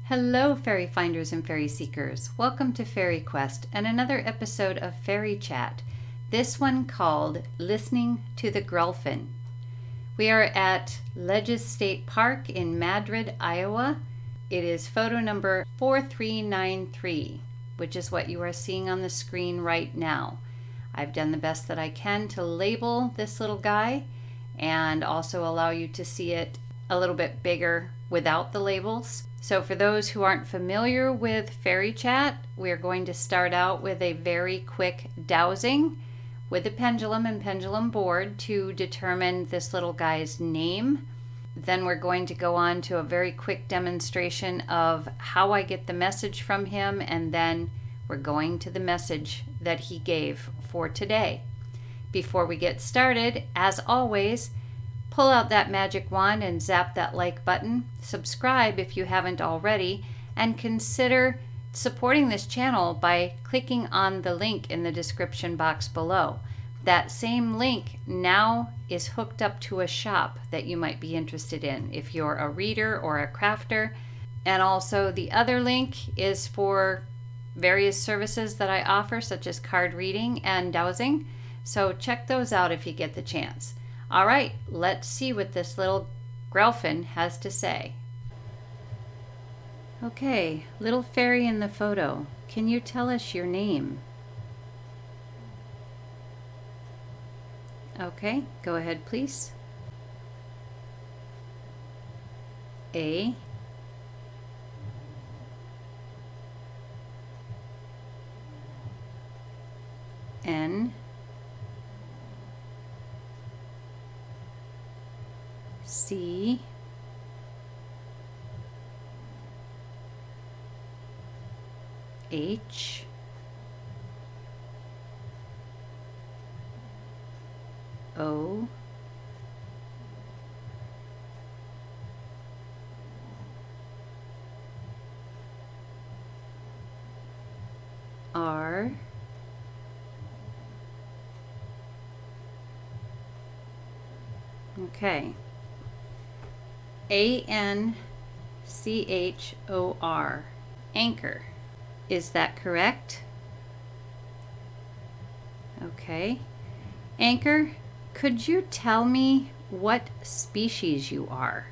Hello, fairy finders and fairy seekers. Welcome to FaerieQuest and another episode of Faerie Chat, this one called Listening to the Grelfin. We are at Ledges State Park in Madrid, Iowa. It is photo number 4393, which is what you are seeing on the screen right now. I've done the best that I can to label this little guy and also allow you to see it a little bit bigger without the labels. So for those who aren't familiar with Faerie Chat, we're going to start out with a very quick dowsing with a pendulum and pendulum board to determine this little guy's name. Then we're going to go on to a very quick demonstration of how I get the message from him, and then we're going to the message that he gave for today. Before we get started, as always, pull out that magic wand and zap that like button. Subscribe if you haven't already, and consider supporting this channel by clicking on the link in the description box below. That same link now is hooked up to a shop that you might be interested in if you're a reader or a crafter. And also the other link is for various services that I offer, such as card reading and dowsing. So check those out if you get the chance. All right, let's see what this little Grelfin has to say. Okay, little fairy in the photo, can you tell us your name? Okay, go ahead, please. A. N. C. H. O. R. Okay. A-N-C-H-O-R. Anchor. Is that correct? Okay. Anchor, could you tell me what species you are?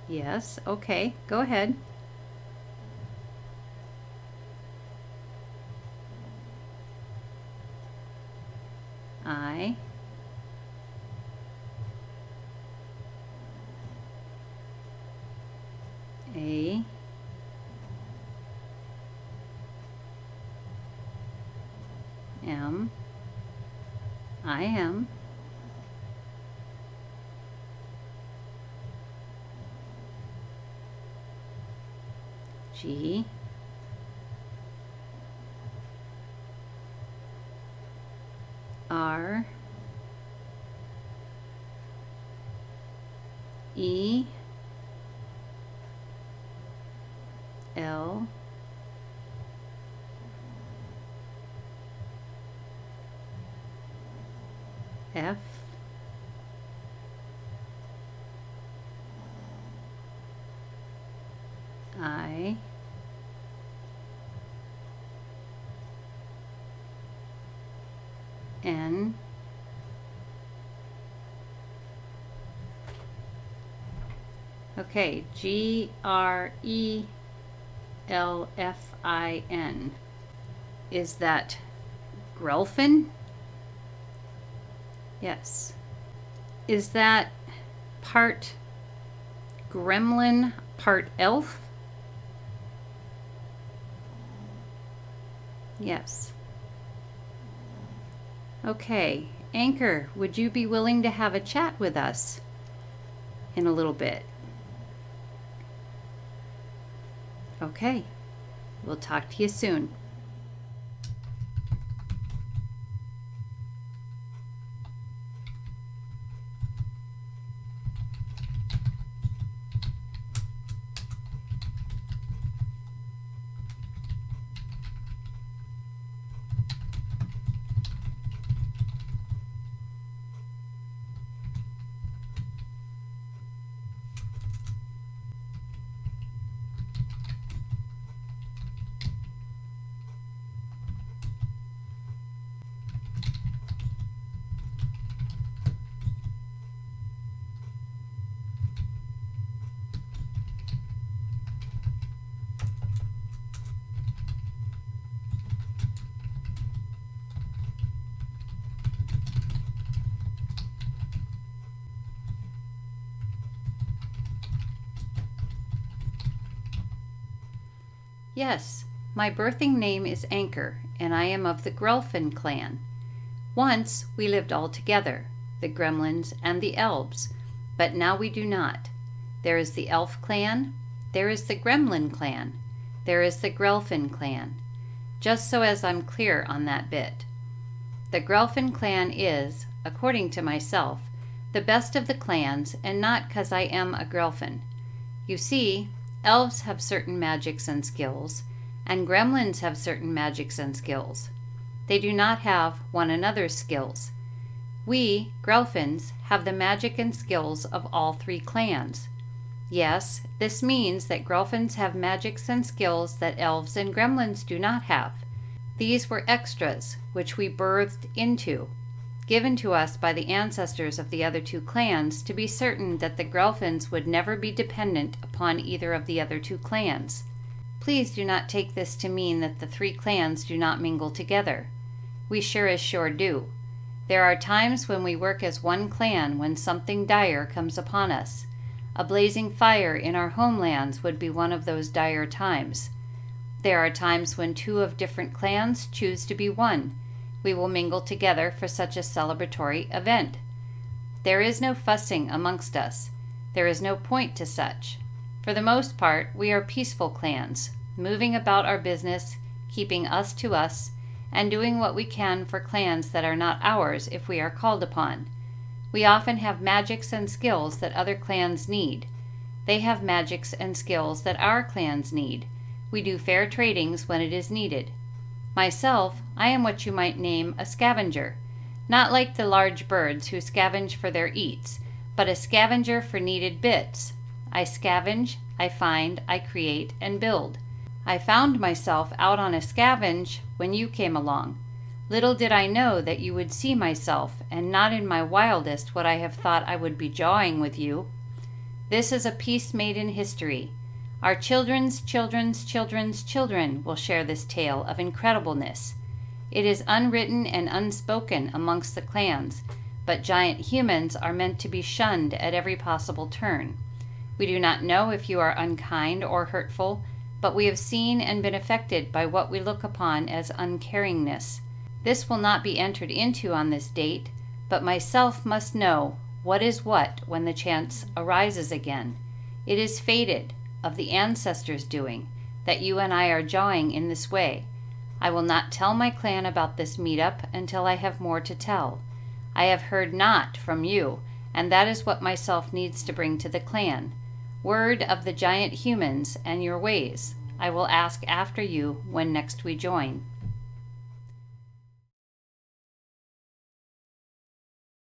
Yes, okay, go ahead. I. A. M. I am. G. R. E. L. F. I. N. Okay, Grelfin. Is that Grelfin? Yes. Is that part gremlin, part elf? Yes. Okay, Anchor, would you be willing to have a chat with us in a little bit? Okay, we'll talk to you soon. Yes, my birthing name is Anchor, and I am of the Grelfin clan. Once we lived all together, the gremlins and the elves, but now we do not. There is the elf clan, there is the gremlin clan, there is the Grelfin clan. Just so as I'm clear on that bit. The Grelfin clan is, according to myself, the best of the clans, and not 'cause I am a Grelfin. You see, elves have certain magics and skills, and gremlins have certain magics and skills. They do not have one another's skills. We, Grelfins, have the magic and skills of all three clans. Yes, this means that Grelfins have magics and skills that elves and gremlins do not have. These were extras, which we birthed into, given to us by the ancestors of the other two clans to be certain that the Grelfins would never be dependent upon either of the other two clans. Please do not take this to mean that the three clans do not mingle together. We sure as sure do. There are times when we work as one clan when something dire comes upon us. A blazing fire in our homelands would be one of those dire times. There are times when two of different clans choose to be one. We will mingle together for such a celebratory event. There is no fussing amongst us. There is no point to such. For the most part, we are peaceful clans, moving about our business, keeping us to us, and doing what we can for clans that are not ours if we are called upon. We often have magics and skills that other clans need. They have magics and skills that our clans need. We do fair tradings when it is needed. Myself, I am what you might name a scavenger. Not like the large birds who scavenge for their eats, but a scavenger for needed bits. I scavenge, I find, I create, and build. I found myself out on a scavenge when you came along. Little did I know that you would see myself, and not in my wildest would I have thought I would be jawing with you. This is a piece made in history. Our children's children's children's children will share this tale of incredibleness. It is unwritten and unspoken amongst the clans, but giant humans are meant to be shunned at every possible turn. We do not know if you are unkind or hurtful, but we have seen and been affected by what we look upon as uncaringness. This will not be entered into on this date, but myself must know what is what when the chance arises again. It is fated, of the ancestors' doing, that you and I are jawing in this way. I will not tell my clan about this meetup until I have more to tell. I have heard not from you, and that is what myself needs to bring to the clan. Word of the giant humans and your ways. I will ask after you when next we join.